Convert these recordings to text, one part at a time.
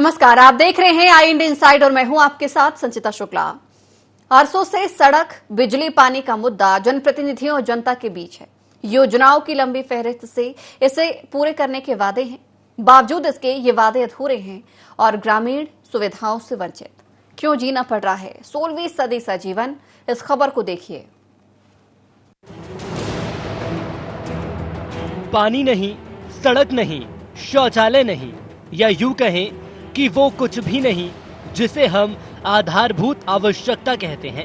नमस्कार, आप देख रहे हैं आई इंडिया इनसाइड और मैं हूं आपके साथ संचिता शुक्ला। अरसों से सड़क, बिजली, पानी का मुद्दा जनप्रतिनिधियों और जनता के बीच है। योजनाओं की लंबी फहरिस्त से इसे पूरे करने के वादे हैं, बावजूद इसके ये वादे अधूरे हैं और ग्रामीण सुविधाओं से वंचित। क्यों जीना पड़ रहा है 16वीं सदी सा जीवन, इस खबर को देखिए। पानी नहीं, सड़क नहीं, शौचालय नहीं, या यूं कहें कि वो कुछ भी नहीं जिसे हम आधारभूत आवश्यकता कहते हैं।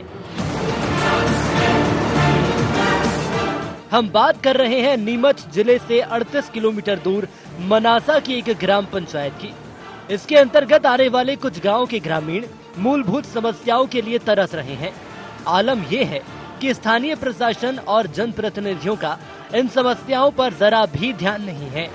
हम बात कर रहे हैं नीमच जिले से 38 किलोमीटर दूर मनासा की एक ग्राम पंचायत की। इसके अंतर्गत आने वाले कुछ गांवों के ग्रामीण मूलभूत समस्याओं के लिए तरस रहे हैं। आलम यह है कि स्थानीय प्रशासन और जनप्रतिनिधियों का इन समस्याओं पर जरा भी ध्यान नहीं है।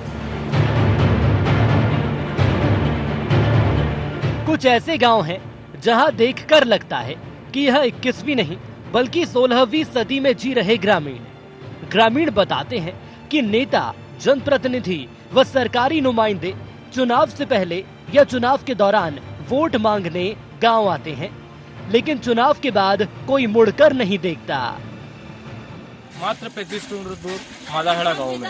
कुछ ऐसे गांव हैं जहां देखकर लगता है कि यह 21वीं नहीं बल्कि 16वीं सदी में जी रहे ग्रामीण बताते हैं कि नेता, जनप्रतिनिधि व सरकारी नुमाइंदे चुनाव से पहले या चुनाव के दौरान वोट मांगने गांव आते हैं, लेकिन चुनाव के बाद कोई मुड़कर नहीं देखता। मात्र 35 किलोमीटर दूर मालाखेड़ा गांव में,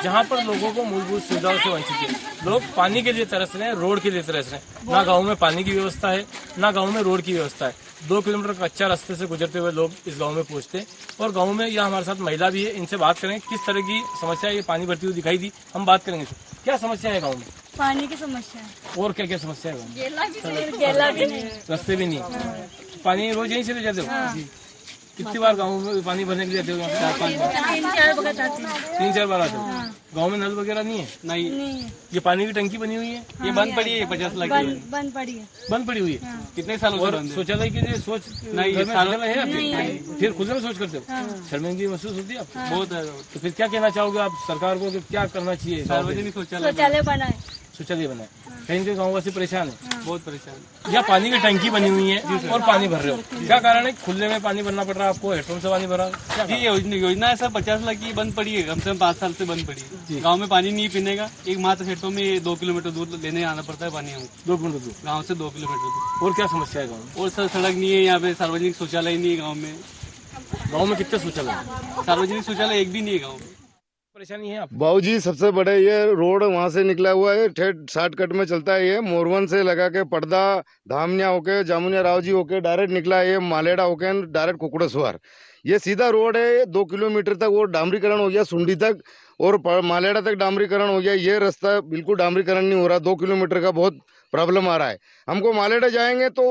जहां पर लोगों को मूलभूत सुविधाओं से वंचित है। लोग पानी के लिए तरस रहे हैं, रोड के लिए तरस रहे हैं। ना गांव में पानी की व्यवस्था है, ना गांव में रोड की व्यवस्था है। 2 किलोमीटर कच्चा रास्ते से गुजरते हुए लोग इस गांव में पहुंचते हैं। और गांव में यहाँ हमारे साथ महिला भी है, इनसे बात करें किस तरह की समस्या ये पानी भरती हुई दिखाई दी। हम बात करेंगे क्या समस्या है गाँव में। पानी की समस्या है। और क्या क्या समस्या है गाँव में। गेला भी नहीं, रास्ते भी नहीं। पानी रोज यहीं से ले जाते हो। कितनी बार गाँव में पानी भरने के लिए आते हो? 3-4 बार आते हो। गाँव में नल वगैरह नहीं है? नहीं। ये पानी की टंकी बनी हुई है, ये बंद पड़ी है। 50 लाख बंद पड़ी है। बंद पड़ी हुई है। कितने सालों से? शौचालय के लिए सोच नहीं, शौचालय है आपके? फिर खुद में सोच करते हो? शर्मिंदगी महसूस होती है आपको? बहुत है। तो फिर क्या कहना चाहोगे आप सरकार को, क्या करना चाहिए? सार्वजनिक शौचालय बनाए। शौचालय बनाए। कहीं के गाँव वासी परेशान है, बहुत परेशान। या पानी की टंकी बनी हुई है और पानी भर रहे हो, क्या कारण है? खुले में पानी भरना पड़ रहा है आपको, हेडपंप से पानी भरा? जी, योजना है सर, 50 लाख की बंद पड़ी है, कम से कम 5 साल से बंद पड़ी है। गांव में पानी नहीं पीने का, एक मात्र खेतों में 2 किलोमीटर दूर लेने आना पड़ता है पानी हमको। 2 किलोमीटर दूर गाँव से 2 किलोमीटर दूर। और क्या समस्या है गाँव में? और सर सड़क नहीं है, यहाँ पे सार्वजनिक शौचालय नहीं है गाँव में। गाँव में कितने शौचालय? सार्वजनिक शौचालय एक भी नहीं है गाँव में। परेशानी है आप? बाबूजी, सबसे बड़े ये रोड वहाँ से निकला हुआ है, ठेठ शॉर्टकट में चलता है। ये मोरवन से लगा के पड़दा, धामनिया होके, जामुनिया रावजी होके डायरेक्ट निकला है। ये मालेड़ा होके डायरेक्ट कुकड़ेश्वर। ये सीधा रोड है। 2 किलोमीटर तक वो डामरीकरण हो गया, सुंडी तक, और मालेड़ा तक डामरीकरण हो गया। ये रास्ता बिल्कुल डामरीकरण नहीं हो रहा। 2 किलोमीटर का बहुत प्रॉब्लम आ रहा है हमको। मालेड़ा जाएंगे तो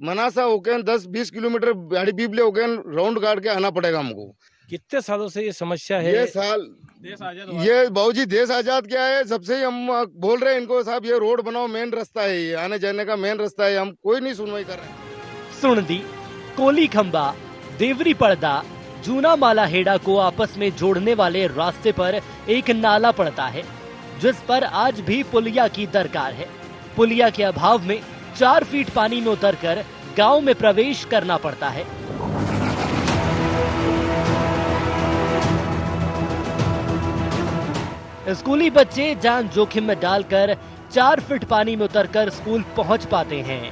मनासा होके 10-20 किलोमीटर गाड़ी पीपले होके राउंड काट के आना पड़ेगा हमको। कितने सालों से ये समस्या है? ये साल ये बाबूजी देश आजाद क्या है, सबसे हम बोल रहे हैं इनको, साहब ये रोड बनाओ, मेन रास्ता है, ये आने जाने का मेन रास्ता है। हम कोई नहीं सुनवाई कर रहे। सुनदी, कोली खंबा, देवरी पड़दा, जूना मालाहेड़ा को आपस में जोड़ने वाले रास्ते पर एक नाला पड़ता है, जिस पर आज भी पुलिया की दरकार है। पुलिया के अभाव में 4 फीट पानी में उतरकर गांव में प्रवेश करना पड़ता है। स्कूली बच्चे जान जोखिम में डालकर 4 फीट पानी में उतरकर स्कूल पहुंच पाते हैं।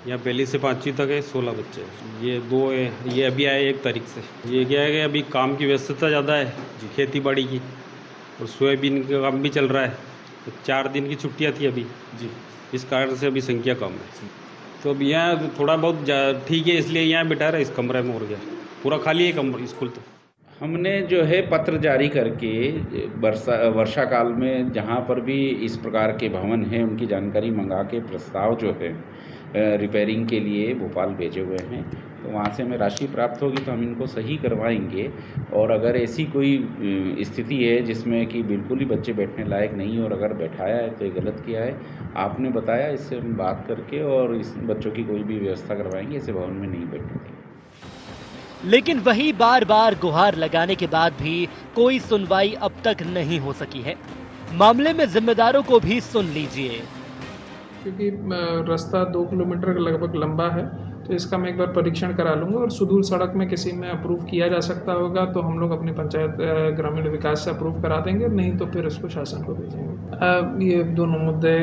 यहाँ पहली से 5वीं तक है 16 बच्चे। ये 2 है, ये अभी आए 1 तारीख से। ये क्या है कि अभी काम की व्यस्तता ज़्यादा है, खेती बाड़ी की, और सोयाबीन का काम भी चल रहा है। तो 4 दिन की छुट्टियाँ थी अभी जी, इस कारण से अभी संख्या कम है। तो अब यहाँ थोड़ा बहुत ठीक है, इसलिए यहाँ बिठा रहे इस कमरे में। और गया पूरा खाली है कमरा स्कूल। तो हमने जो है पत्र जारी करके वर्षा काल में जहाँ पर भी इस प्रकार के भवन हैं उनकी जानकारी मंगा के प्रस्ताव जो है रिपेयरिंग के लिए भोपाल भेजे हुए हैं। तो वहाँ से हमें राशि प्राप्त होगी तो हम इनको सही करवाएंगे। और अगर ऐसी कोई स्थिति है जिसमें कि बिल्कुल ही बच्चे बैठने लायक नहीं और अगर बैठाया है तो ये गलत किया है। आपने बताया, इससे हम बात करके और इस बच्चों की कोई भी व्यवस्था करवाएंगे, ऐसे भवन में नहीं बैठेंगे। लेकिन वही बार बार गुहार लगाने के बाद भी कोई सुनवाई अब तक नहीं हो सकी है। मामले में जिम्मेदारों को भी सुन लीजिए। क्योंकि रास्ता 2 किलोमीटर लगभग लंबा है, तो इसका मैं एक बार परीक्षण करा लूँगा और सुदूर सड़क में किसी में अप्रूव किया जा सकता होगा तो हम लोग अपनी पंचायत ग्रामीण विकास से अप्रूव करा देंगे, नहीं तो फिर इसको शासन को भेजेंगे। ये दोनों मुद्दे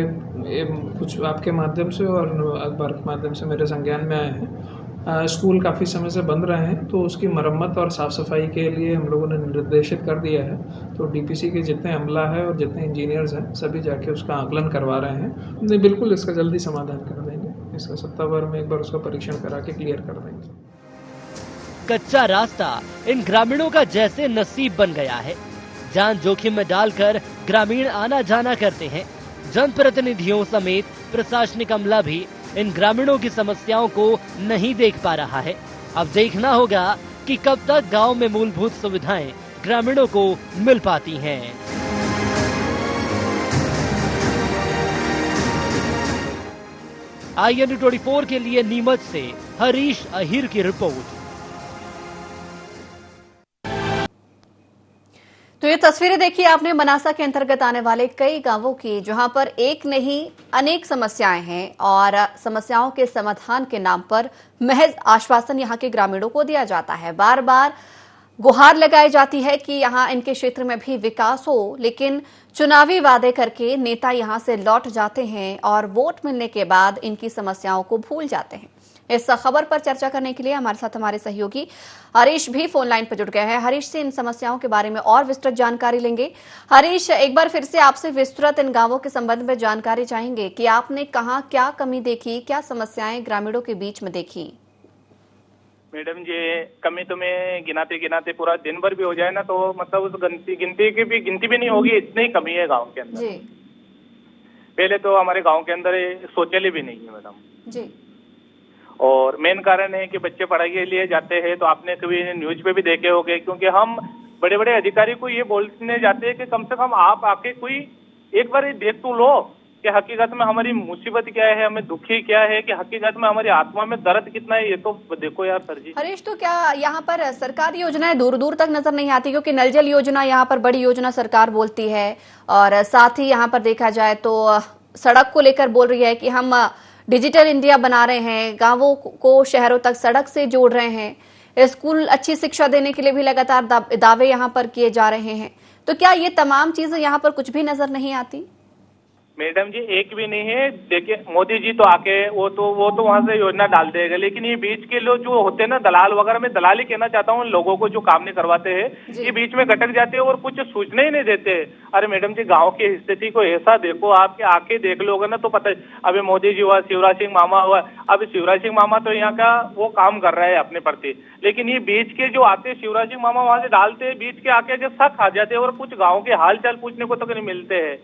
कुछ आपके माध्यम से और अखबार के माध्यम से मेरे संज्ञान में आए हैं। स्कूल काफ़ी समय से बंद रहे हैं तो उसकी मरम्मत और साफ़ सफाई के लिए हम लोगों ने निर्देशित कर दिया है। तो डीपीसी के जितने अमला है और जितने इंजीनियर्स हैं सभी जाके उसका आकलन करवा रहे हैं। नहीं, बिल्कुल इसका जल्दी समाधान कर देंगे। इसका सप्ताहभर में एक बार उसका परीक्षण करा के क्लियर कर देंगे। कच्चा रास्ता इन ग्रामीणों का जैसे नसीब बन गया है। जान जोखिम में डालकर ग्रामीण आना जाना करते हैं। जनप्रतिनिधियों समेत प्रशासनिक अमला भी इन ग्रामीणों की समस्याओं को नहीं देख पा रहा है। अब देखना होगा कि कब तक गांव में मूलभूत सुविधाएं ग्रामीणों को मिल पाती हैं। INU24 के लिए नीमच से हरीश अहिर की रिपोर्ट। तो ये तस्वीरें देखिए आपने मनासा के अंतर्गत आने वाले कई गांवों की, जहां पर एक नहीं अनेक समस्याएं हैं और समस्याओं के समाधान के नाम पर महज आश्वासन यहां के ग्रामीणों को दिया जाता है। बार बार गुहार लगाई जाती है कि यहां इनके क्षेत्र में भी विकास हो, लेकिन चुनावी वादे करके नेता यहां से लौट जाते हैं और वोट मिलने के बाद इनकी समस्याओं को भूल जाते हैं। इस खबर पर चर्चा करने के लिए हमारे साथ हमारे सहयोगी हरीश भी फोन लाइन पर जुड़ गए हैं। हरीश से इन समस्याओं के बारे में और विस्तृत जानकारी लेंगे। हरीश, एक बार फिर से आपसे विस्तृत इन गांवों के संबंध में जानकारी चाहेंगे कि आपने कहां क्या कमी देखी, क्या समस्याएं ग्रामीणों के बीच में देखी? मैडम जी, कमी तो मैं गिनाते गिनाते पूरा दिन भर भी हो जाए ना तो मतलब उस गिनती भी नहीं होगी, इतनी कमी है गाँव के अंदर। जी। पहले तो हमारे गाँव के अंदर शौचालय भी नहीं है मैडम जी। और मेन कारण है कि बच्चे पढ़ाई के लिए जाते हैं तो आपने कभी न्यूज पे भी देखे होंगे, क्योंकि हम बड़े बड़े अधिकारी को ये बोलने जाते हैं कि कम से कम आप आके कोई एक बार देख तो लो कि हकीकत में हमारी मुसीबत क्या है, हमें दुखी क्या है, कि हकीकत में हमारी आत्मा में दर्द कितना है, ये तो देखो यार सर जी। हरीश, तो क्या यहाँ पर सरकारी योजनाएं दूर दूर तक नजर नहीं आती? क्योंकि नल जल योजना यहाँ पर बड़ी योजना सरकार बोलती है और साथ ही यहाँ पर देखा जाए तो सड़क को लेकर बोल रही है कि हम डिजिटल इंडिया बना रहे हैं, गांवों को शहरों तक सड़क से जोड़ रहे हैं, स्कूल अच्छी शिक्षा देने के लिए भी लगातार दावे यहां पर किए जा रहे हैं। तो क्या ये तमाम चीजें यहां पर कुछ भी नजर नहीं आती? मैडम जी, एक भी नहीं है। देखिए मोदी जी तो आके वो तो वहां से योजना डाल देगा, लेकिन ये बीच के लोग जो होते हैं ना दलाल वगैरह, में दलाली कहना चाहता हूँ, लोगों को जो काम नहीं करवाते हैं ये बीच में गटक जाते हैं और कुछ सूचना ही नहीं देते। अरे मैडम जी, गांव की स्थिति को ऐसा देखो, आपके आके देख लोगे ना तो पता है। अभी मोदी जी हुआ, शिवराज सिंह मामा हुआ, अभी शिवराज सिंह मामा तो यहाँ का वो काम कर रहा है अपने प्रति, लेकिन ये बीच के जो आते हैं शिवराज सिंह मामा वहां से डालते हैं, बीच के आके जो शक आ जाते हैं और कुछ गाँव के हाल चाल पूछने को तक नहीं मिलते हैं।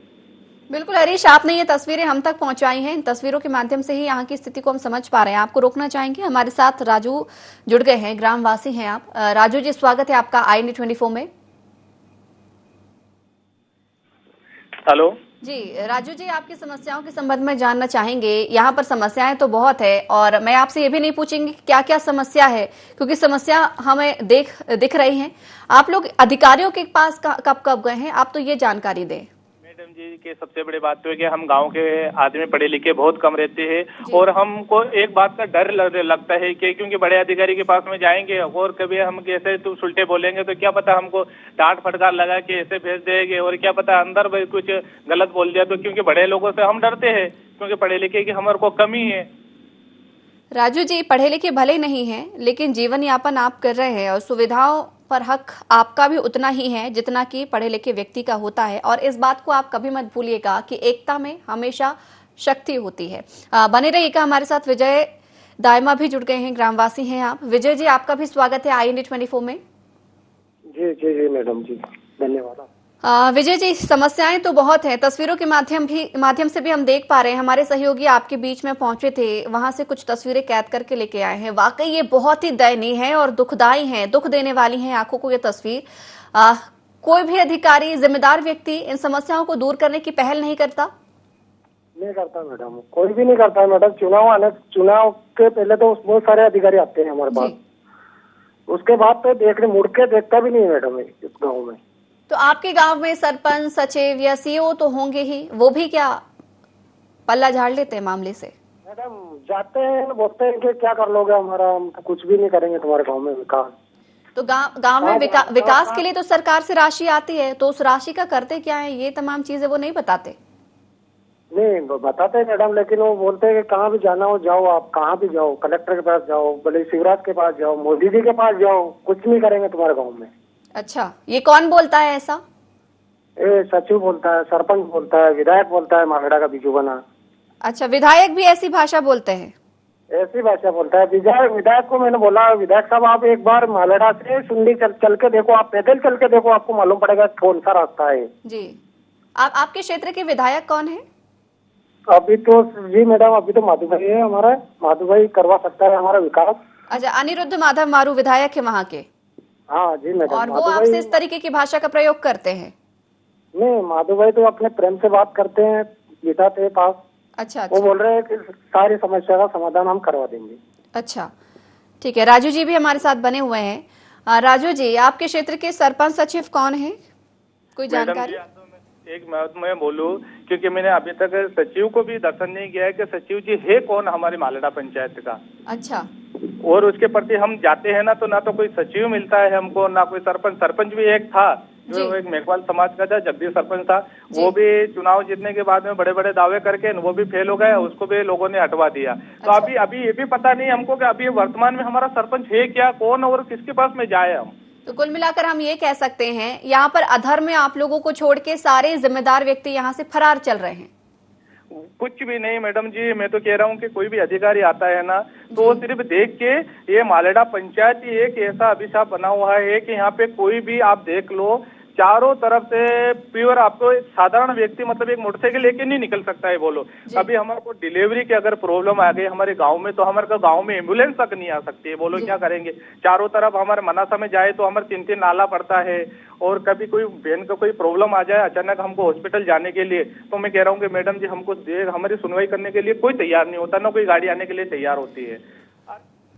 बिल्कुल हरीश, आपने ये तस्वीरें हम तक पहुंचाई हैं। इन तस्वीरों के माध्यम से ही यहाँ की स्थिति को हम समझ पा रहे हैं। आपको रोकना चाहेंगे, हमारे साथ राजू जुड़ गए हैं, ग्रामवासी हैं आप। राजू जी, स्वागत है आपका INU24 में। हेलो जी राजू जी, आपकी समस्याओं के संबंध में जानना चाहेंगे। यहाँ पर समस्याएं तो बहुत है और मैं आपसे ये भी नहीं पूछेंगी क्या क्या समस्या है, क्योंकि समस्या हमें दिख रही है। आप लोग अधिकारियों के पास कब गए हैं, आप तो ये जानकारी दें। मैडम जी के सबसे बड़ी बात तो है कि हम गांव के आदमी पढ़े लिखे बहुत कम रहते हैं और हमको एक बात का डर लगता है कि क्योंकि बड़े अधिकारी के पास में जाएंगे और कभी हम कैसे तो उल्टे बोलेंगे तो क्या पता हमको डांट फटकार लगा के ऐसे भेज देंगे और क्या पता अंदर भी कुछ गलत बोल दिया तो, क्योंकि बड़े लोगों से हम डरते हैं क्योंकि पढ़े लिखे की हमारे को कमी है। राजू जी, पढ़े लिखे भले नहीं हैं, लेकिन जीवन यापन आप कर रहे हैं और सुविधाओं पर हक आपका भी उतना ही है जितना कि पढ़े लिखे व्यक्ति का होता है। और इस बात को आप कभी मत भूलिएगा कि एकता में हमेशा शक्ति होती है। बने रहिएगा हमारे साथ। विजय दायमा भी जुड़ गए हैं, ग्रामवासी हैं आप। विजय जी, आपका भी स्वागत है INU24 में। जी जी जी मैडम जी, धन्यवाद। विजय जी, समस्याएं तो बहुत हैं, तस्वीरों के माध्यम से भी हम देख पा रहे हैं। हमारे सहयोगी आपके बीच में पहुंचे थे, वहां से कुछ तस्वीरें कैद करके लेके आए हैं। वाकई ये बहुत ही दयनीय है और दुखदायी है, दुख देने वाली है आंखों को ये तस्वीर। कोई भी अधिकारी, जिम्मेदार व्यक्ति इन समस्याओं को दूर करने की पहल नहीं करता? नहीं करता मैडम, कोई भी नहीं करता मैडम। चुनाव के पहले तो बहुत सारे अधिकारी आते हैं हमारे पास, उसके बाद तो मुड़ के देखता भी नहीं मैडम इस गाँव में। तो आपके गांव में सरपंच, सचिव या CO तो होंगे ही, वो भी क्या पल्ला झाड़ लेते हैं मामले से? मैडम जाते हैं बोलते हैं कि क्या कर लोगे हमारा, हम तो कुछ भी नहीं करेंगे तुम्हारे गांव में विकास। तो गांव में विकास के लिए तो सरकार से राशि आती है, तो उस राशि का करते क्या है, ये तमाम चीजें वो नहीं बताते। नहीं बताते हैं मैडम, लेकिन वो बोलते हैं कि कहाँ भी जाना हो जाओ, आप कहाँ भी जाओ, कलेक्टर के पास जाओ, भले शिवराज के पास जाओ, मोदी जी के पास जाओ, कुछ नहीं करेंगे तुम्हारे गाँव में। अच्छा, ये कौन बोलता है ऐसा? सचिव बोलता है, सरपंच बोलता है, विधायक बोलता है, मालेड़ा का बीजू बना। अच्छा, विधायक भी ऐसी भाषा बोलते हैं? ऐसी भाषा बोलता है। विधायक को मैंने बोला, विधायक साहब आप एक बार मालेड़ा से सुंडी चल के देखो, आप पैदल चल के देखो, आपको मालूम पड़ेगा कौन सा रास्ता है। जी, आपके क्षेत्र के विधायक कौन है? अभी तो जी मैडम, अभी तो माधु भाई है हमारा, माधु भाई करवा सकता है हमारा विकास। अच्छा, अनिरुद्ध माधव मारू विधायक है वहाँ के? हाँ जी मैडम। और वो आपसे इस तरीके की भाषा का प्रयोग करते हैं? नहीं, माधु भाई तो अपने प्रेम से बात करते हैं, बिठाते हैं पास। अच्छा, वो बोल रहे हैं कि सारी समस्या का समाधान हम करवा देंगे। अच्छा, ठीक है। राजू जी भी हमारे साथ बने हुए हैं। राजू जी, आपके क्षेत्र के सरपंच सचिव कौन है, कोई जानकारी? एक मैं बोलूं, क्योंकि मैंने अभी तक सचिव को भी दर्शन नहीं किया है कि सचिव जी है कौन हमारी मालेड़ा पंचायत का। अच्छा। और उसके प्रति हम जाते हैं ना तो कोई सचिव मिलता है हमको, ना कोई सरपंच। सरपंच भी एक था जो एक मेघवाल समाज का था, जगदीश सरपंच था, वो भी चुनाव जीतने के बाद में बड़े बड़े दावे करके वो भी फेल हो गया, उसको भी लोगों ने हटवा दिया। तो अभी ये भी पता नहीं हमको कि अभी वर्तमान में हमारा सरपंच है क्या, कौन और किसके पास में जाए हम। तो कुल मिलाकर हम ये कह सकते हैं, यहाँ पर अधर्म में आप लोगों को छोड़ के सारे जिम्मेदार व्यक्ति यहाँ से फरार चल रहे हैं। कुछ भी नहीं मैडम जी, मैं तो कह रहा हूँ कि कोई भी अधिकारी आता है ना तो वो सिर्फ देख के, ये मालेड़ा पंचायत ही एक ऐसा अभिशाप बना हुआ है कि यहाँ पे कोई भी आप देख लो, चारों तरफ से प्योर आपको एक साधारण व्यक्ति मतलब एक मोटरसाइकिल लेके नहीं निकल सकता है। बोलो अभी हमारे को डिलीवरी की अगर प्रॉब्लम आ गई हमारे गांव में, तो हमारे गांव में एम्बुलेंस तक नहीं आ सकती है। बोलो क्या करेंगे? चारों तरफ हमारे मनासा में जाए तो हमारे 3-3 नाला पड़ता है, और कभी कोई बहन का कोई प्रॉब्लम आ जाए अचानक हमको हॉस्पिटल जाने के लिए, तो मैं कह रहा हूँ कि मैडम जी हमको हमारी सुनवाई करने के लिए कोई तैयार नहीं होता, ना कोई गाड़ी आने के लिए तैयार होती है।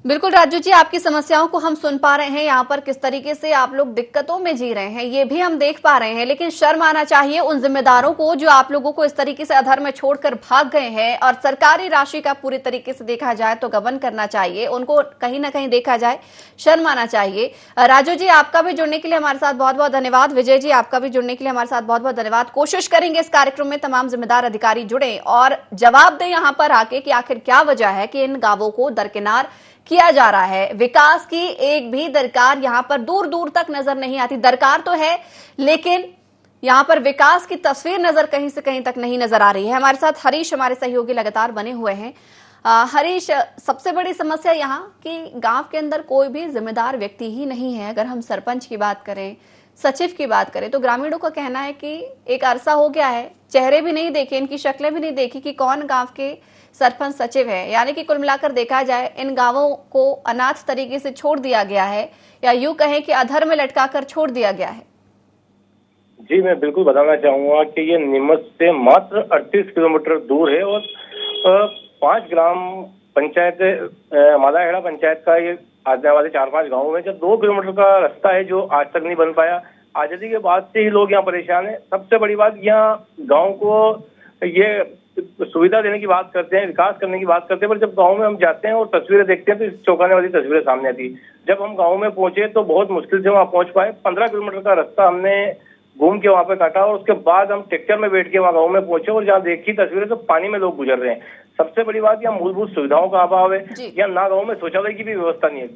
बिल्कुल राजू जी, आपकी समस्याओं को हम सुन पा रहे हैं, यहाँ पर किस तरीके से आप लोग दिक्कतों में जी रहे हैं ये भी हम देख पा रहे हैं, लेकिन शर्म आना चाहिए उन जिम्मेदारों को जो आप लोगों को इस तरीके से अधर में छोड़कर भाग गए हैं। और सरकारी राशि का पूरी तरीके से देखा जाए तो गबन करना चाहिए, उनको कहीं ना कहीं देखा जाए, शर्म आना चाहिए। राजू जी, आपका भी जुड़ने के लिए हमारे साथ बहुत बहुत धन्यवाद। विजय जी, आपका भी जुड़ने के लिए हमारे साथ बहुत बहुत धन्यवाद। कोशिश करेंगे इस कार्यक्रम में तमाम जिम्मेदार अधिकारी जुड़े और जवाब दें यहाँ पर आके कि आखिर क्या वजह है कि इन गांवों को दरकिनार किया जा रहा है। विकास की एक भी दरकार यहां पर दूर दूर तक नजर नहीं आती। दरकार तो है, लेकिन यहां पर विकास की तस्वीर नजर कहीं से कहीं तक नहीं नजर आ रही है। हमारे साथ हरीश, हमारे सहयोगी लगातार बने हुए हैं। हरीश, सबसे बड़ी समस्या यहाँ कि गांव के अंदर कोई भी जिम्मेदार व्यक्ति ही नहीं है। अगर हम सरपंच की बात करें, सचिव की बात करें, तो ग्रामीणों का कहना है कि एक अरसा हो गया है, चेहरे भी नहीं देखे, इनकी शक्लें भी नहीं देखी कि कौन गांव के सरपंच सचिव है। यानी कि कुल मिलाकर देखा जाए इन गांवों को अनाथ तरीके से छोड़ दिया गया है, या यूं कहें कि अधर में लटकाकर छोड़ दिया गया है। जी, मैं बिल्कुल बताना चाहूंगा कि ये नीमच से मात्र 38 किलोमीटर दूर है और 5 ग्राम पंचायत मालाहेड़ा पंचायत का ये आने वाले 4-5 गाँव में जो 2 किलोमीटर का रास्ता है जो आज तक नहीं बन पाया। आजादी के बाद से ही लोग यहाँ परेशान है। सबसे बड़ी बात, यहाँ गाँव को ये सुविधा देने की बात करते हैं, विकास करने की बात करते हैं, पर जब गांव में हम जाते हैं और तस्वीरें देखते हैं तो चौंकाने वाली तस्वीरें सामने आती है। जब हम गांव में पहुंचे तो बहुत मुश्किल से वहां पहुंच पाए। 15 किलोमीटर का रास्ता हमने घूम के वहां पे काटा और उसके बाद हम ट्रैक्टर में बैठ के वहां गाँव में पहुंचे और जहाँ देखी तस्वीरें तो पानी में लोग गुजर रहे हैं। सबसे बड़ी बात, यहाँ मूलभूत सुविधाओं का अभाव है। यहाँ ना गाँव में शौचालय की भी व्यवस्था नहीं है।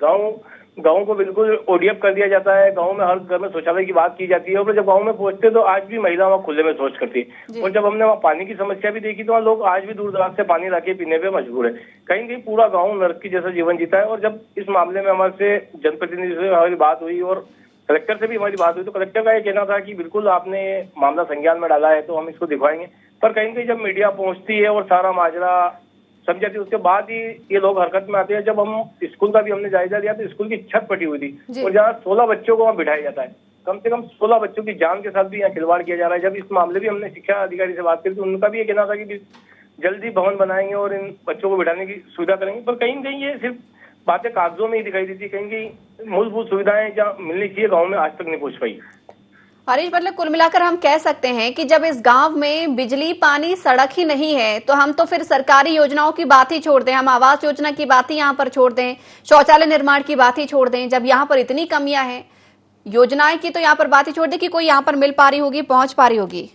गाँव को बिल्कुल ओडीएफ कर दिया जाता है। गाँव में हर घर में शौचालय की बात की जाती है और जब गाँव में पहुंचते तो आज भी महिला वहाँ खुले में शौच करती है। और जब हमने वहाँ पानी की समस्या भी देखी तो वहाँ लोग आज भी दूर दराज से पानी लाके पीने पे मजबूर है। कहीं कहीं पूरा गाँव नरक की जैसा जीवन जीता है। और जब इस मामले में हमारे से जनप्रतिनिधि से हमारी बात हुई और कलेक्टर से भी हमारी बात हुई तो कलेक्टर का ये कहना था कि बिल्कुल आपने मामला संज्ञान में डाला है तो हम इसको दिखवाएंगे। पर कहीं कहीं जब मीडिया पहुंचती है और सारा माजरा समझाती है उसके बाद ही ये लोग हरकत में आते हैं। जब हम स्कूल का भी हमने जायजा लिया तो स्कूल की छत फटी हुई थी और जहाँ 16 बच्चों को वहाँ बिठाया जाता है, कम से कम 16 बच्चों की जान के साथ भी यहाँ खिलवाड़ किया जा रहा है। जब इस मामले भी हमने शिक्षा अधिकारी से बात की तो उनका भी ये कहना था कि जल्दी भवन बनाएंगे और इन बच्चों को बिठाने की सुविधा करेंगे। पर कहीं कहीं ये सिर्फ बातें कागजों में ही दिखाई देती, कहीं कहीं मूलभूत सुविधाएं जहाँ मिलनी चाहिए गाँव में आज तक नहीं पहुँच पाई। हरीश, मतलब कुल मिलाकर हम कह सकते हैं कि जब इस गांव में बिजली, पानी, सड़क ही नहीं है तो हम तो फिर सरकारी योजनाओं की बात ही छोड़ दें, हम आवास योजना की बात ही यहाँ पर छोड़ दें, शौचालय निर्माण की बात ही छोड़ दें। जब यहाँ पर इतनी कमियां हैं योजनाएं की तो यहाँ पर बात ही छोड़ दें कि कोई यहाँ पर मिल पा रही होगी, पहुंच पा रही होगी।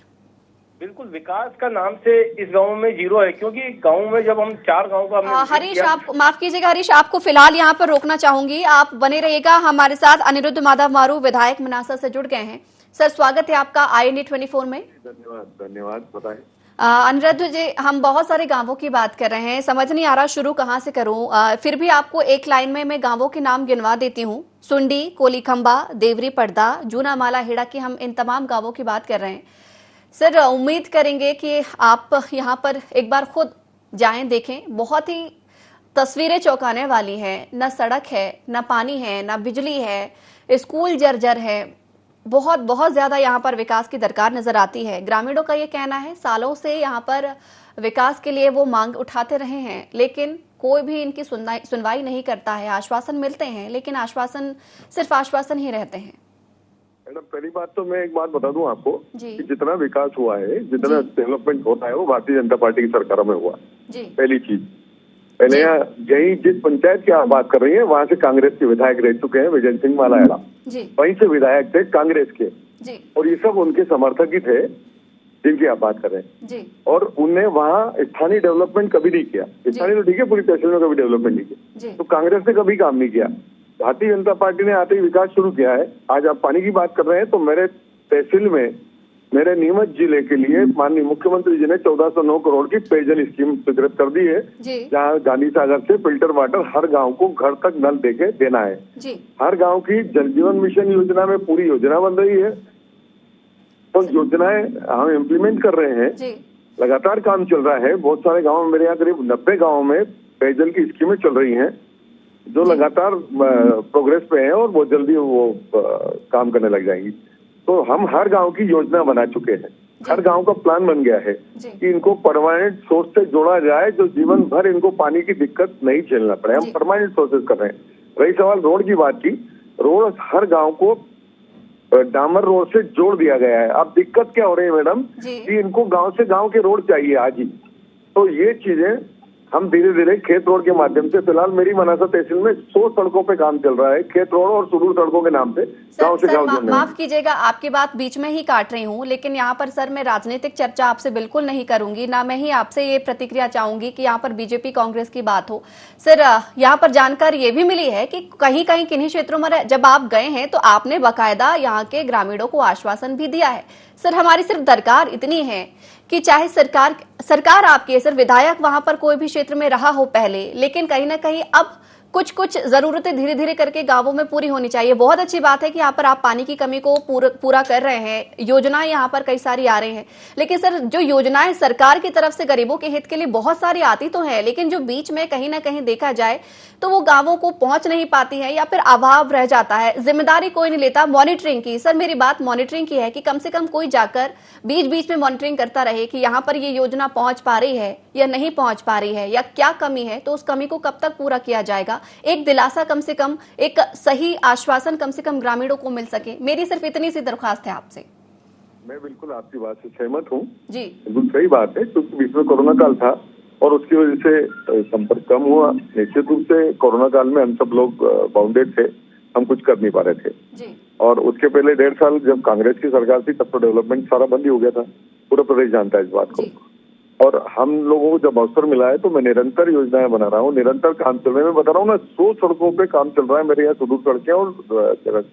बिल्कुल, विकास का नाम से इस गांव में जीरो है, क्योंकि गांव में जब हम 4 गांव का हरीश, आप माफ कीजिएगा, हरीश आपको फिलहाल यहाँ पर रोकना चाहूंगी, आप बने रहिएगा हमारे साथ। अनिरुद्ध माधव मारू विधायक मनासा से जुड़ गए हैं। सर, स्वागत है आपका IND 24 में। धन्यवाद, बताएं। अनिरुद्ध जी, हम बहुत सारे गांवों की बात कर रहे हैं, समझ नहीं आ रहा शुरू कहां से करूं। फिर भी आपको एक लाइन में मैं गांवों के नाम गिनवा देती हूं। सुंडी, कोलीखंबा, देवरी पड़दा, जूना माला हेड़ा की हम इन तमाम गांवों की बात कर रहे हैं। सर, उम्मीद करेंगे कि आप यहाँ पर एक बार खुद जाएं, देखें। बहुत ही तस्वीरें चौंकाने वाली हैं। न सड़क है, न पानी है, न बिजली है, स्कूल जर्जर है। बहुत बहुत ज्यादा यहाँ पर विकास की दरकार नजर आती है। ग्रामीणों का ये कहना है सालों से यहाँ पर विकास के लिए वो मांग उठाते रहे हैं, लेकिन कोई भी इनकी सुनवाई नहीं करता है। आश्वासन मिलते हैं लेकिन आश्वासन सिर्फ आश्वासन ही रहते हैं। मैडम, पहली बात तो मैं एक बात बता दूं आपको कि जितना विकास हुआ है, जितना डेवलपमेंट होता है वो भारतीय जनता पार्टी की सरकारों में हुआ। पहली चीज, पहले यही जिस पंचायत की आप बात कर रही है वहाँ से कांग्रेस के विधायक रह चुके हैं, विजय सिंह मालाएड़ा वहीं से विधायक थे कांग्रेस के, और ये सब उनके समर्थक ही थे जिनकी आप बात कर रहे हैं। और उनने वहाँ स्थानीय डेवलपमेंट कभी नहीं किया। स्थानीय तो ठीक है, पूरी तहसील में कभी डेवलपमेंट नहीं किया, तो कांग्रेस ने कभी काम नहीं किया। भारतीय जनता पार्टी ने आते ही विकास शुरू किया है। आज आप पानी की बात कर रहे हैं तो मेरे तहसील में, मेरे नीमच जिले के लिए माननीय मुख्यमंत्री जी ने 1409 करोड़ की पेयजल स्कीम स्वीकृत कर दी है, जहां गांधी सागर से फिल्टर वाटर हर गांव को घर तक नल देके देना है। हर गांव की जल जीवन मिशन योजना में पूरी योजना बन रही है, तो योजनाएं हम इम्प्लीमेंट कर रहे हैं, लगातार काम चल रहा है। बहुत सारे गाँव, मेरे यहाँ करीब 90 गाँव में पेयजल की स्कीमें चल रही है जो लगातार प्रोग्रेस पे है और बहुत जल्दी वो काम करने लग जाएंगी। तो हम हर गांव की योजना बना चुके हैं, हर गांव का प्लान बन गया है कि इनको परमानेंट सोर्स से जोड़ा जाए, जो जीवन भर इनको पानी की दिक्कत नहीं झेलना पड़े। हम परमानेंट सोर्सेज कर रहे हैं। रही सवाल रोड की बात की, रोड हर गांव को डामर रोड से जोड़ दिया गया है। अब दिक्कत क्या हो रही है मैडम कि इनको गांव से गांव के रोड चाहिए आज ही, तो ये चीजें हम धीरे धीरे खेत रोड के माध्यम से, फिलहाल मेरी मनासा तहसील में 100 सड़कों पे काम चल रहा है, खेत रोड और सुदूर सड़कों के नाम से गांव से गांव जोड़ने। माफ कीजिएगा, आपकी बात बीच में ही काट रही हूँ, लेकिन यहाँ पर सर मैं राजनीतिक चर्चा आपसे बिल्कुल नहीं करूंगी, ना मैं ही आपसे ये प्रतिक्रिया चाहूंगी कि यहाँ पर बीजेपी कांग्रेस की बात हो। सर, यहाँ पर जानकारी ये भी मिली है कि कहीं कहीं किन्हीं क्षेत्रों में जब आप गए हैं तो आपने बाकायदा यहाँ के ग्रामीणों को आश्वासन भी दिया है। सर, हमारी सिर्फ दरकार इतनी है कि चाहे सरकार आपकी है, सर विधायक वहां पर कोई भी क्षेत्र में रहा हो पहले, लेकिन कहीं ना कहीं अब कुछ जरूरतें धीरे धीरे करके गांवों में पूरी होनी चाहिए। बहुत अच्छी बात है कि यहाँ पर आप पानी की कमी को पूरा कर रहे हैं, योजनाएं यहाँ पर कई सारी आ रही हैं, लेकिन सर जो योजनाएं सरकार की तरफ से गरीबों के हित के लिए बहुत सारी आती तो है, लेकिन जो बीच में कहीं ना कहीं देखा जाए तो वो गांवों को पहुंच नहीं पाती है या फिर अभाव रह जाता है। जिम्मेदारी कोई नहीं लेता मॉनिटरिंग की। सर, मेरी बात मॉनिटरिंग की है कि कम से कम कोई जाकर बीच बीच में मॉनिटरिंग करता रहे कि यहाँ पर ये योजना पहुंच पा रही है या नहीं पहुंच पा रही है, या क्या कमी है तो उस कमी को कब तक पूरा किया जाएगा। एक दिलासा, कम से कम एक सही आश्वासन कम से कम ग्रामीणों को मिल सके। मेरी सिर्फ इतनी सी दरख्वास्त है आपसे। मैं बिल्कुल आपकी बात से सहमत हूँ जी, बिल्कुल सही बात है, क्योंकि बीच में कोरोना काल था और उसकी वजह से संपर्क कम हुआ। निश्चित रूप से कोरोना काल में हम सब लोग बाउंडेड थे, हम कुछ कर नहीं पा रहे थे जी। और उसके पहले 1.5 साल जब कांग्रेस की सरकार थी तब तो डेवलपमेंट सारा बंद ही हो गया था, पूरा प्रदेश जानता है इस बात को। और हम लोगों को जब अवसर मिला है तो मैं निरंतर योजनाएं बना रहा हूँ, निरंतर काम चल रहा है। मैं बता रहा हूँ ना, 100 सड़कों पे काम चल रहा है मेरे यहाँ, सुदूर सड़कें और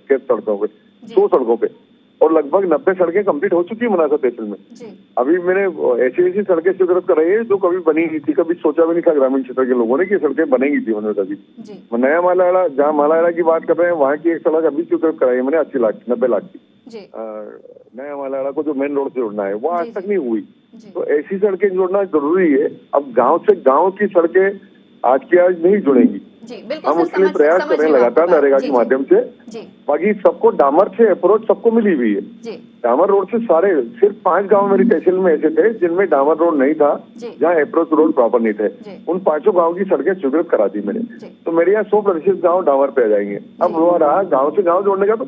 खेत सड़कों पे 100 सड़कों पे, और लगभग 90 सड़कें कंप्लीट हो चुकी है मनासा तहसील में। अभी मैंने ऐसी सड़कें स्वीकृत कराई है जो कभी बनी नहीं थी, कभी सोचा भी नहीं था ग्रामीण क्षेत्र के लोगों ने कि सड़कें बनेंगी जीवन में कभी। नया मालाड़ा, जहाँ मालाड़ा की बात कर रहे हैं, वहाँ की एक सड़क अभी स्वीकृत कराई है मैंने 80 लाख 90 लाख की। नया मालाड़ा को जो मेन रोड से जोड़ना है वो आज तक नहीं हुई, तो ऐसी सड़कें जोड़ना जरूरी है। अब गाँव से गाँव की सड़कें आज की आज नहीं जुड़ेंगी, हम उसके लिए प्रयास कर रहे हैं लगातार नरेगा के माध्यम से। बाकी सबको डामर से अप्रोच सबको मिली हुई है। डामर रोड से सारे, सिर्फ 5 गांव मेरी तहसील में ऐसे थे जिनमें डामर रोड नहीं था, जहां अप्रोच रोड प्रॉपर नहीं थे। उन 5 गांव की सड़कें स्वीकृत करा दी मैंने, तो मेरे यहाँ 100% गाँव डामर पे आ जाएंगे। अब वो रहा गाँव से गाँव जोड़ने का, तो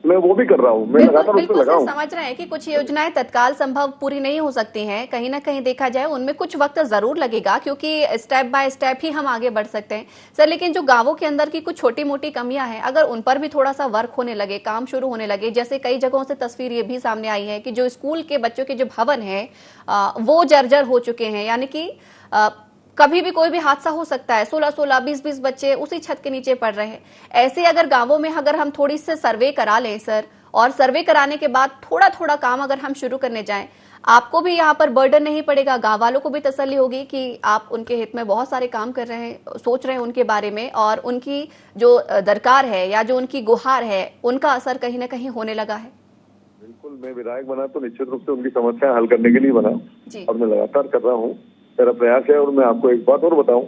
मैं वो भी कर रहा हूँ, मैं लगातार उसमें लगा हूँ। समझ रहे हैं कि कुछ योजनाएं तत्काल संभव पूरी नहीं हो सकती हैं, कहीं ना कहीं देखा जाए उनमें कुछ वक्त जरूर लगेगा, क्योंकि स्टेप बाय स्टेप ही हम आगे बढ़ सकते हैं सर। लेकिन जो गांवों के अंदर की कुछ छोटी मोटी कमियां हैं, अगर उन पर भी थोड़ा सा वर्क होने लगे, काम शुरू होने लगे, जैसे कई जगहों से तस्वीर ये भी सामने आई है कि जो स्कूल के बच्चों के जो भवन है वो जर्जर हो चुके हैं, यानी कि कभी भी कोई भी हादसा हो सकता है, 16-16, 20-20 बच्चे उसी छत के नीचे पड़ रहे हैं। ऐसे अगर गांवों में अगर हम थोड़ी से सर्वे करा लें सर, और सर्वे कराने के बाद थोड़ा थोड़ा काम अगर हम शुरू करने जाएं, आपको भी यहाँ पर बर्डन नहीं पड़ेगा, गांव वालों को भी तसल्ली होगी कि आप उनके हित में बहुत सारे काम कर रहे हैं, सोच रहे हैं उनके बारे में, और उनकी जो दरकार है या जो उनकी गुहार है उनका असर कहीं ना कहीं होने लगा है। बिल्कुल, मैं विधायक बना तो निश्चित रूप से उनकी समस्या हल करने के लिए बना, और मैं लगातार कर रहा हूँ, मेरा प्रयास है। और मैं आपको एक बात और बताऊं,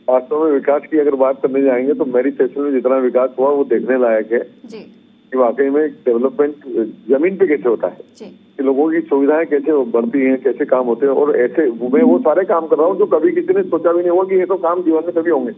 वास्तव में विकास की अगर बात करने जाएंगे तो मेरी तहसील में जितना विकास हुआ वो देखने लायक है कि वाकई में डेवलपमेंट जमीन पे कैसे होता है, कि लोगों की सुविधाएं कैसे बढ़ती हैं, कैसे काम होते हैं। और ऐसे मैं वो सारे काम कर रहा हूँ जो कभी किसी ने सोचा भी नहीं होगा कि ये तो काम जीवन में कभी होंगे,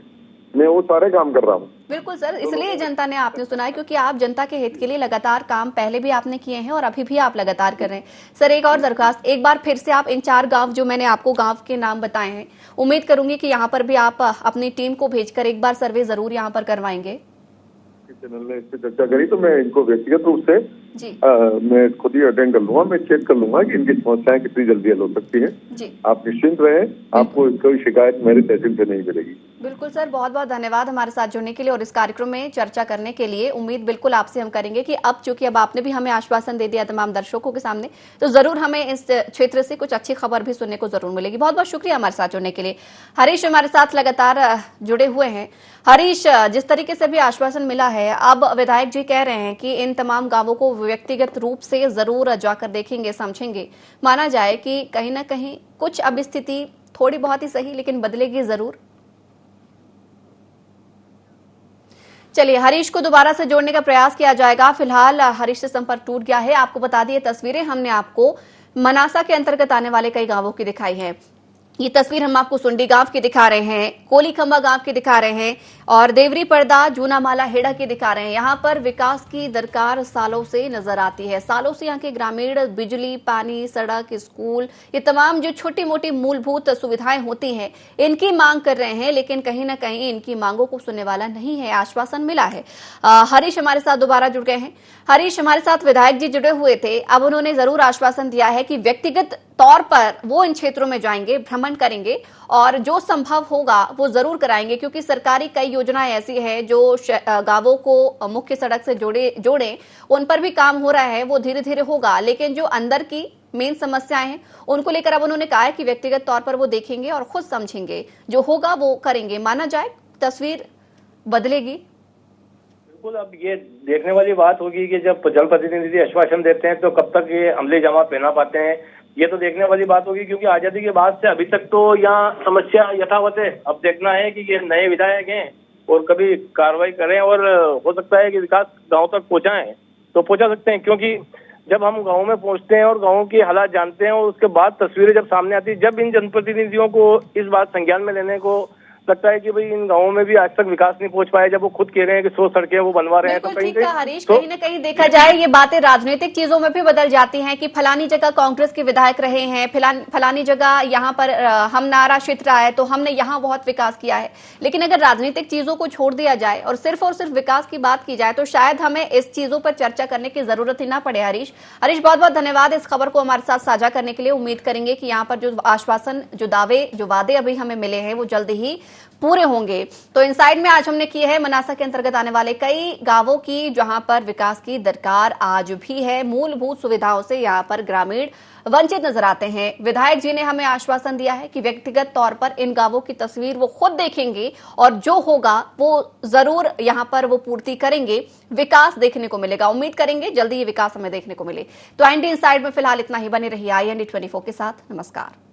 मैं वो सारे काम कर रहा हूँ। बिल्कुल सर, इसलिए जनता ने आपने सुना है, क्योंकि आप जनता के हित के लिए लगातार काम पहले भी आपने किए हैं और अभी भी आप लगातार कर रहे हैं। सर एक और दरखास्त, एक बार फिर से आप इन 4 गांव जो मैंने आपको गांव के नाम बताए हैं, उम्मीद करूंगी कि यहाँ पर भी आप अपनी टीम को भेजकर एक बार सर्वे जरूर यहाँ पर करवाएंगे। चैनल ने इस पर चर्चा करी तो मैं इनको व्यक्तिगत रूप से मैं खुद ही अटेंड कर लूंगा, मैं चेक कर लूंगा कि इनकी समस्याएं कितनी जल्दी हल हो सकती हैं। आप निश्चिंत रहें, आपको कोई शिकायत मेरी तहसील से नहीं मिलेगी। बिल्कुल सर, बहुत बहुत धन्यवाद हमारे साथ जुड़ने के लिए और इस कार्यक्रम में चर्चा करने के लिए। उम्मीद बिल्कुल आपसे हम करेंगे कि अब चूंकि अब आपने भी हमें आश्वासन दे दिया तमाम दर्शकों के सामने, तो जरूर हमें इस क्षेत्र से कुछ अच्छी खबर भी सुनने को जरूर मिलेगी। बहुत बहुत शुक्रिया हमारे साथ जुड़ने के लिए। हरीश हमारे साथ लगातार जुड़े हुए हैं। हरीश, जिस तरीके से भी आश्वासन मिला है, अब विधायक जी कह रहे हैं कि इन तमाम गांवों को व्यक्तिगत रूप से जरूर जाकर देखेंगे, समझेंगे। माना जाए कि कहीं ना कहीं कुछ अब स्थिति थोड़ी बहुत ही सही लेकिन बदलेगी जरूर। चलिए, हरीश को दोबारा से जोड़ने का प्रयास किया जाएगा। फिलहाल हरीश से संपर्क टूट गया है। आपको बता दिए, तस्वीरें हमने आपको मनासा के अंतर्गत आने वाले कई गांवों की दिखाई है। ये तस्वीर हम आपको सुंडी गांव की दिखा रहे हैं, कोली खंबा गांव की दिखा रहे हैं और देवरी पर्दा जूनामाला हेड़ा की दिखा रहे हैं। यहाँ पर विकास की दरकार सालों से नजर आती है। सालों से यहाँ के ग्रामीण बिजली, पानी, सड़क, स्कूल, ये तमाम जो छोटी मोटी मूलभूत सुविधाएं होती हैं, इनकी मांग कर रहे हैं, लेकिन कहीं ना कहीं इनकी मांगों को सुनने वाला नहीं है। आश्वासन मिला है। हरीश हमारे साथ दोबारा जुड़ गए हैं। हरीश, हमारे साथ विधायक जी जुड़े हुए थे, अब उन्होंने जरूर आश्वासन दिया है कि व्यक्तिगत तौर पर वो इन क्षेत्रों में जाएंगे, भ्रमण करेंगे और जो संभव होगा वो जरूर कराएंगे, क्योंकि सरकारी कई योजनाएं ऐसी है जो गांवों को मुख्य सड़क से जोड़े, उन पर भी काम हो रहा है, वो धीरे धीरे होगा। लेकिन जो अंदर की मेन समस्याएं हैं उनको लेकर अब उन्होंने कहा है कि व्यक्तिगत तौर पर वो देखेंगे और खुद समझेंगे, जो होगा वो करेंगे। माना जाए तस्वीर बदलेगी। बिल्कुल, अब ये देखने वाली बात होगी कि जब जनप्रतिनिधि आश्वासन देते हैं तो कब तक ये अमले जमा पहना पाते हैं, ये तो देखने वाली बात होगी। क्योंकि आजादी के बाद से अभी तक तो यहाँ समस्या यथावत है। अब देखना है कि ये नए विधायक हैं और कभी कार्रवाई करें और हो सकता है कि विकास गांव तक पहुंचाएं तो पहुंचा सकते हैं। क्योंकि जब हम गांव में पहुंचते हैं और गांव के हालात जानते हैं और उसके बाद तस्वीरें जब सामने आती है, जब इन जनप्रतिनिधियों को इस बात संज्ञान में लेने को लगता है कि भाई इन गांवों में भी आज तक विकास नहीं पहुंच पाया, जब वो खुद कह रहे हैं कि 100 सड़कें वो बनवा रहे हैं, तो कहीं हरीश कहीं ना कहीं देखा जाए ये बातें राजनीतिक चीजों में भी बदल जाती हैं कि फलानी जगह कांग्रेस के विधायक रहे हैं, फलानी जगह यहाँ पर हम नारा क्षेत्र आए तो हमने यहाँ बहुत विकास किया है। लेकिन अगर राजनीतिक चीजों को छोड़ दिया जाए और सिर्फ विकास की बात की जाए तो शायद हमें इस चीजों पर चर्चा करने की जरूरत ही ना पड़े। हरीश बहुत बहुत धन्यवाद इस खबर को हमारे साथ साझा करने के लिए। उम्मीद करेंगे कि यहाँ पर जो आश्वासन, जो वादे अभी हमें मिले हैं वो जल्द ही पूरे होंगे। तो इनसाइड में आज हमने किए हैं मनासा के अंतर्गत आने वाले कई गांवों की, जहां पर विकास की दरकार आज भी है। मूलभूत सुविधाओं से यहां पर ग्रामीण वंचित नजर आते हैं। विधायक जी ने हमें आश्वासन दिया है कि व्यक्तिगत तौर पर इन गांवों की तस्वीर वो खुद देखेंगे और जो होगा वो जरूर यहां पर वो पूर्ति करेंगे, विकास देखने को मिलेगा। उम्मीद करेंगे जल्दी ये विकास हमें देखने को मिले। तो IND इनसाइड में फिलहाल इतना ही। बने रहिए IND 24 के साथ। नमस्कार।